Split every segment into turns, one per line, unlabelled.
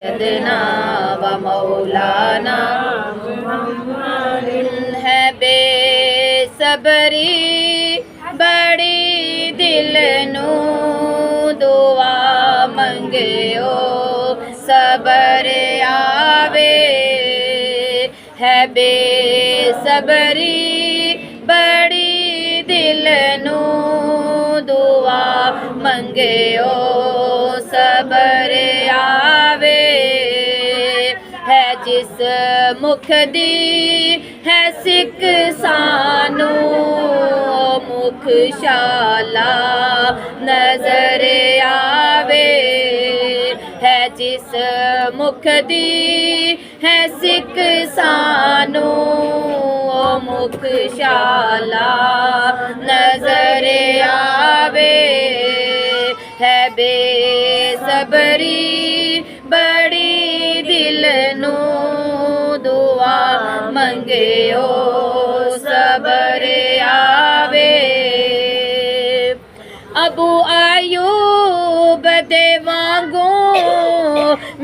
सैयदना व मौलाना है बेसबरी बड़ी दिल नू दुआ मंगियो सबर आवे है बेसबरी बड़ी दिल नू दुआ मंगियो सबर आवे है जिस मुख दी है सिख सानू मुख शाला नजर आवे है जिस मुख दी है सिख सानू मुख शाला नजर आवे है बेसबरी बड़ी दिल नू दुआ मंगियो सबर आवे अबू आयूब दे वांगू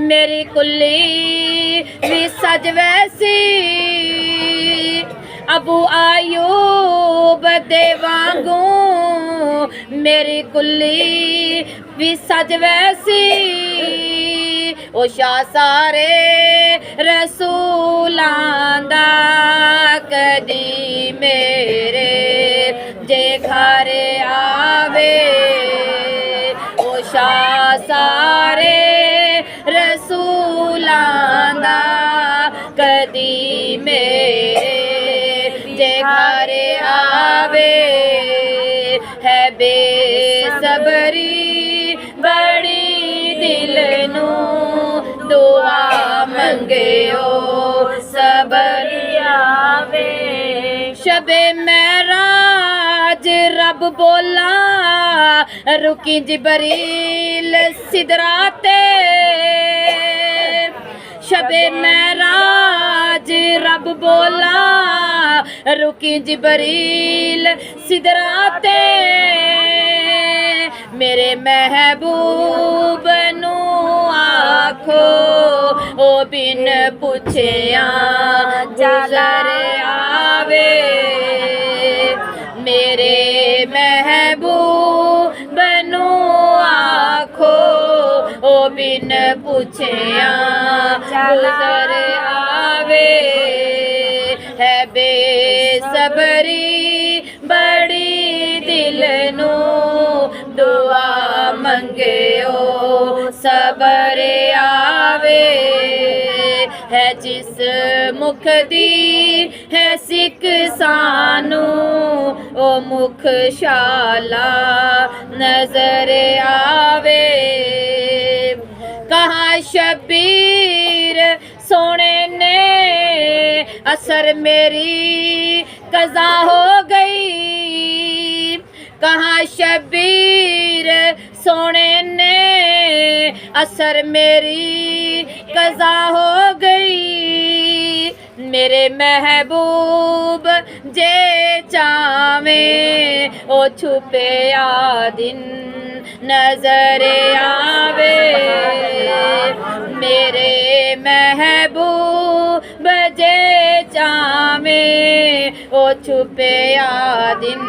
मेरी कुल्ली भी सज वैसी अबू आयूब दे वांगू मेरी कुल्ली भी सज वैसी ओ शाह सारे रसूलां दा कदी मेरे जे घर आवे ओ शाह सारे रसूलां दा कदी मेरे जे घर आवे है बेसबरी बड़ी दिल नू दुआ मंगियो सबर आवे शबे महराज रब बोला रुकी जिबरील सिदराते शबे महराज रब बोला रुकी जिबरील सिदराते मेरे महबूब नू आखो ओ बिन पुछिया गुजर आवे मेरे महबूब नू आखो ओ बिन पुछिया गुजर आवे है बेसबरी बड़ी दिल नू दुआ मंगियो सबर आवे है जिस मुख दी है सिख सानू ओ मुख शाला नजर आवे कहाँ शबीर सोने ने असर मेरी कज़ा हो गई कहाँ शबीर सोने ने असर मेरी कज़ा हो गई मेरे महबूब जे चावे ओ छुपे आ दिन नजर आवे मेरे महबूब जे चावे ओ छुपे आ दिन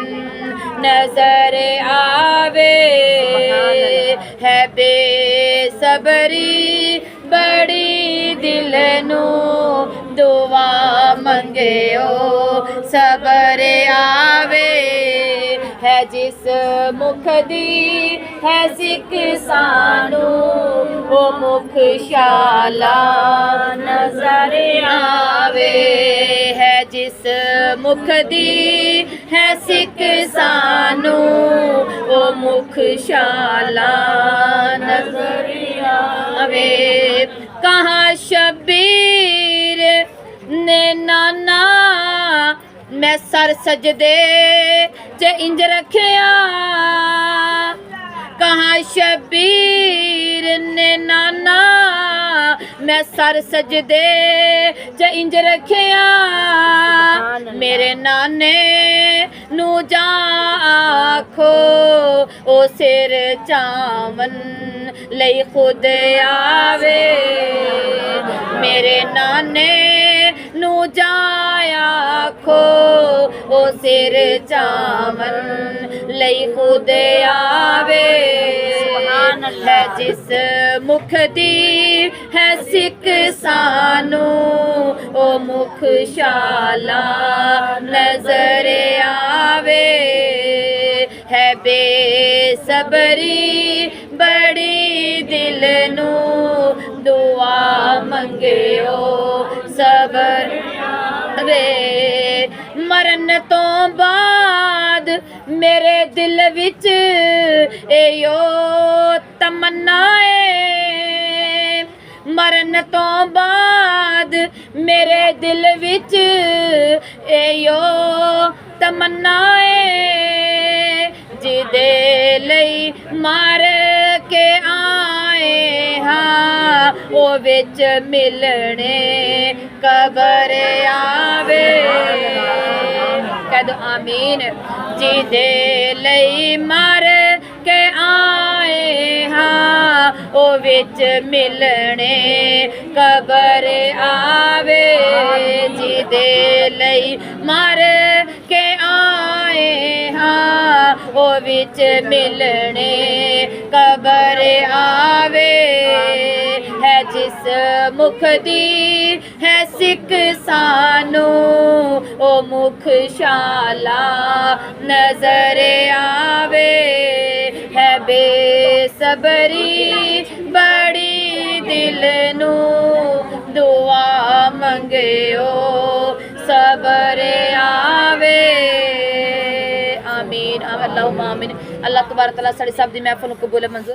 नजर आवे है बेसबरी बड़ी दिल नू दुआ मंगियो सबर आवे है जिस मुख दी है सिख सानू ओ मुख शाला नजर आवे है जिस मुख दी है सिख सानू ओ मुख शाला नजर आवे कहाँ शबीर ने नाना मैं सर सजदे च इंज रखिया कहाँ शबीर ने नाना मैं सर सजदे च इंज रखिया मेरे नाने नू जा आखो ओ सिर चावन लई खुद आवे मेरे नाने नू जाया आखो ओ सिर चावन लई खुद आवे है जिस मुख दी है सिक सानू ओ मुख शाला नजर आवे है बेसबरी बड़ी दिल नू दुआ मंगियो सबर वे मरन तो बाद मेरे दिल विच एयो तमन्ना है मरन तो बाद मेरे दिल विच एयो तमन्ना है जिदे लई मार के आए हाँ ओ विच मिलने कबर आवे कह दो आमीन जिदे लई मार के आए हाँ ओ विच मिलने कबर आवे जिदे लई मार के आए हाँ ओ विच मिलने कबर आवे है जिस मुख दी है सिक सानू ओ मुख शाला नजर आवे है बेसबरी बड़ी दिल नू दुआ मंगियो सबर आवे आमीन अल्लाहुम्मा आमीन अल्लाह तबारक तआला साडी सब दी महफिल नू कबूल मंजूर